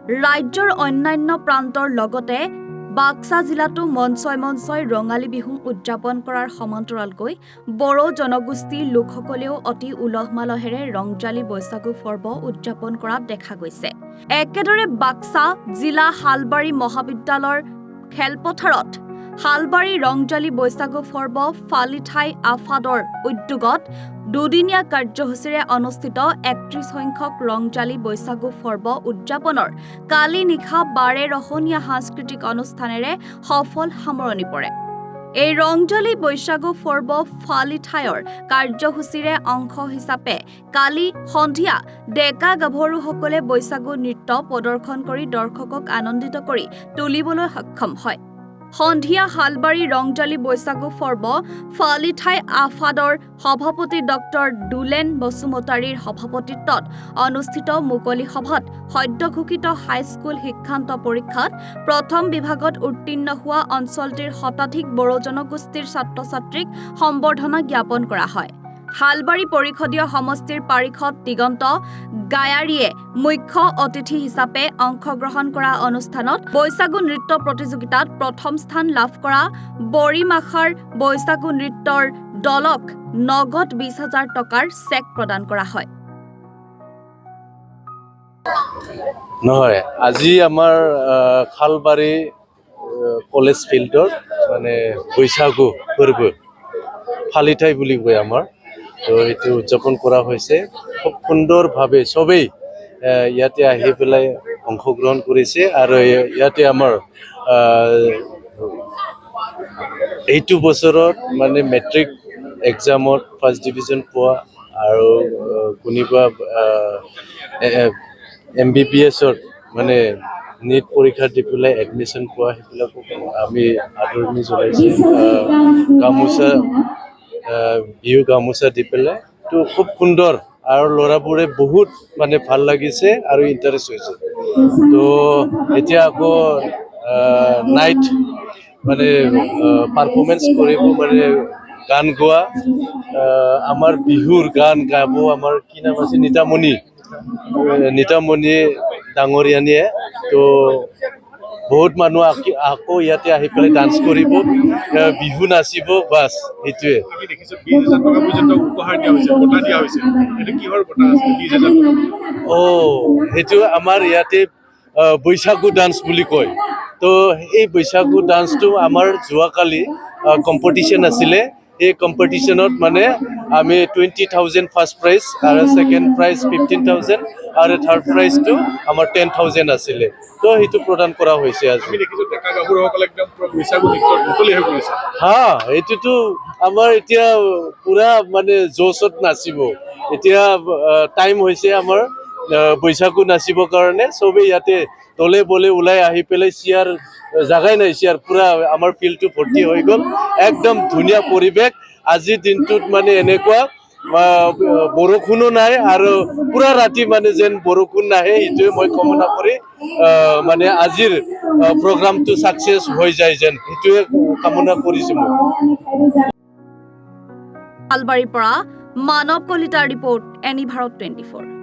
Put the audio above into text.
ৰাজ্যৰ অন্যান্য প্ৰান্তৰ লগতে বাক্সা জিলাতো মঞ্চই ৰঙালী বিহু উদযাপন কৰাৰ সমান্তৰালকৈ বড়ো জনগোষ্ঠীৰ লোকসকলেও অতি উলহ-মালহেৰে ৰংজালী বৈশাগু পৰ্ব উদযাপন কৰা দেখা গৈছে। একেদৰে বাক্সা জিলা হালবাৰী মহাবিদ্যালয়ৰ খেলপথাৰত হালবাৰী ৰংজালী বৈশাগু পৰ্ব ফালিঠাই আফাদৰ উদ্যোগত দুদিনীয়া কাৰ্যসূচীৰে অনুষ্ঠিত ৩১ সংখ্যক ৰংজালী বৈশাগু পৰ্ব উদযাপনৰ কালি নিশা ৰহনীয়া সাংস্কৃতিক অনুষ্ঠানেৰে সফল সামৰণি পৰে। এই ৰংজালী বৈশাগু পৰ্ব ফালিঠাইৰ কাৰ্যসূচীৰে অংশ হিচাপে কালি সন্ধিয়া ডেকা গাভৰুসকলে বৈশাগু নৃত্য প্ৰদৰ্শন কৰি দৰ্শকক আনন্দিত কৰি তুলিবলৈ সক্ষম হয়। সন্ধিয়া হালবাৰী ৰংজালী বৈশাগু পৰ্ব ফালিঠাই আফাদৰ সভাপতি ডক্টৰ দুলেন বসুমতাৰীৰ সভাপতিত্বত অনুষ্ঠিত মুকলি সভাত সদ্য ঘোষিত হাইস্কুল শিক্ষান্ত পৰীক্ষাত প্ৰথম বিভাগত উত্তীৰ্ণ হোৱা অঞ্চলটিৰ শতাধিক বড়ো জনগোষ্ঠীৰ ছাত্ৰ-ছাত্ৰীক সম্বৰ্ধনা জ্ঞাপন কৰা হয়। হালবাৰী পৰিষদীয় সমষ্টিৰ পাৰিষদ দিগন্ত গায়াৰীয়ে মুখ্য অতিথি হিচাপে অংশগ্ৰহণ কৰা অনুষ্ঠানত বৈশাগু নৃত্য প্ৰতিযোগিতাত প্ৰথম স্থান লাভ কৰা বৰিমাখাৰ বৈশাগু নৃত্যৰ দলক নগদ ২০,০০০ টকাৰ চেক প্ৰদান কৰা হয়। নহয়, আজি আমাৰ খালবাৰী কলেজ ফিল্ডত মানে বৈশাগু পৰ্ব ফালিঠাই বুলি কয় আমাৰ, তো এইটো উদযাপন কৰা হৈছে। খুব সুন্দৰভাৱে চবেই ইয়াতে আহি পেলাই অংশগ্ৰহণ কৰিছে আৰু ইয়াতে আমাৰ এইটো বছৰত মানে মেট্ৰিক এক্সামত ফাৰ্ষ্ট ডিভিজন পোৱা আৰু কোনোবা MBBSত মানে নীট পৰীক্ষা দি পেলাই এডমিশ্যন পোৱা সেইবিলাকক আমি আদৰণি জনাইছোঁ। গামোচা বিহু গামোচা দি পেলাই তো খুব সুন্দৰ আৰু ল'ৰাবোৰে বহুত মানে ভাল লাগিছে আৰু ইণ্টাৰেষ্ট হৈছে। তো এতিয়া আকৌ নাইট মানে পাৰফৰ্মেঞ্চ কৰিব, মানে গান গোৱা, আমাৰ বিহুৰ গান গাব আমাৰ কি নাম আছে, নিতামণি ডাঙৰীয়ানীয়ে। তো বহুত মানুহ আকৌ ইয়াতে আহি পেলাই ডান্স কৰিব, বিহু নাচিব, বাছ সেইটোৱে। সেইটো আমাৰ ইয়াতে বৈশাগু ডান্স বুলি কয়। তো এই বৈশাগু ডান্সটো আমাৰ যোৱাকালি কম্পিটিশ্যন আছিলে। এই কম্পিটিশ্যনত মানে আমি 20,000 ফাৰ্ষ্ট প্ৰাইজ আৰু ছেকেণ্ড প্ৰাইজ 15,000 আৰু থাৰ্ড প্ৰাইজটো আমাৰ 10,000 আছিলে। তো সেইটো প্ৰদান কৰা হৈছে আজি। এইটোতো আমাৰ এতিয়া পুৰা মানে জোচত নাচিব। এতিয়া টাইম হৈছে আমাৰ বৈশাগু নাচিবৰ কাৰণে। চবেই ইয়াতে তলে বলে ওলাই আহি পেলাই চিয়াৰ জাগাই নাই, চিয়াৰ পুৰা আমাৰ ফিল্ডটো ভৰ্তি হৈ গ'ল। একদম ধুনীয়া পৰিৱেশ। আজিৰ দিনটোত মানে এনেকুৱা বৰষুণো নাই আৰু পুৰা ৰাতি মানে যেন বৰষুণ নাহে, সেইটোৱে মই কামনা কৰি মানে আজিৰ প্ৰগ্ৰামটো ছাকচেছ হৈ যায় যেন, সেইটোৱে কামনা কৰিছোঁ মই। হালবাৰীৰ পৰা মানৱ কলিতাৰ ৰিপৰ্ট, এনি ভাৰত 24।